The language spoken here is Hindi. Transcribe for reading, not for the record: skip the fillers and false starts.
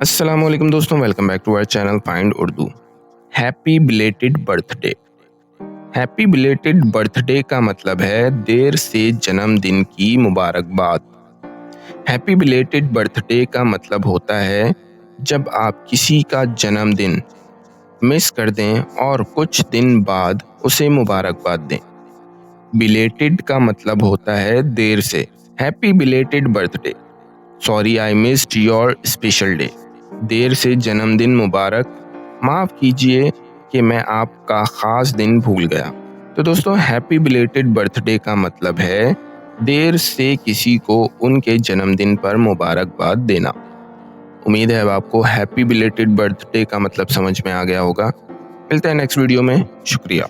अस्सलाम वालेकुम दोस्तों, welcome back to our channel find Urdu. Happy belated birthday. Happy belated birthday का मतलब है देर से जन्मदिन की मुबारकबाद। हैप्पी बिलेटेड बर्थडे का मतलब होता है जब आप किसी का जन्मदिन मिस कर दें और कुछ दिन बाद उसे मुबारकबाद दें। बिलेटेड का मतलब होता है देर से। Happy belated birthday, sorry I missed your special day. देर से जन्मदिन मुबारक, माफ़ कीजिए कि मैं आपका ख़ास दिन भूल गया। तो दोस्तों, हैप्पी बिलेटेड बर्थडे का मतलब है देर से किसी को उनके जन्मदिन पर मुबारकबाद देना। उम्मीद है अब आपको हैप्पी बिलेटेड बर्थडे का मतलब समझ में आ गया होगा। मिलते हैं नेक्स्ट वीडियो में। शुक्रिया।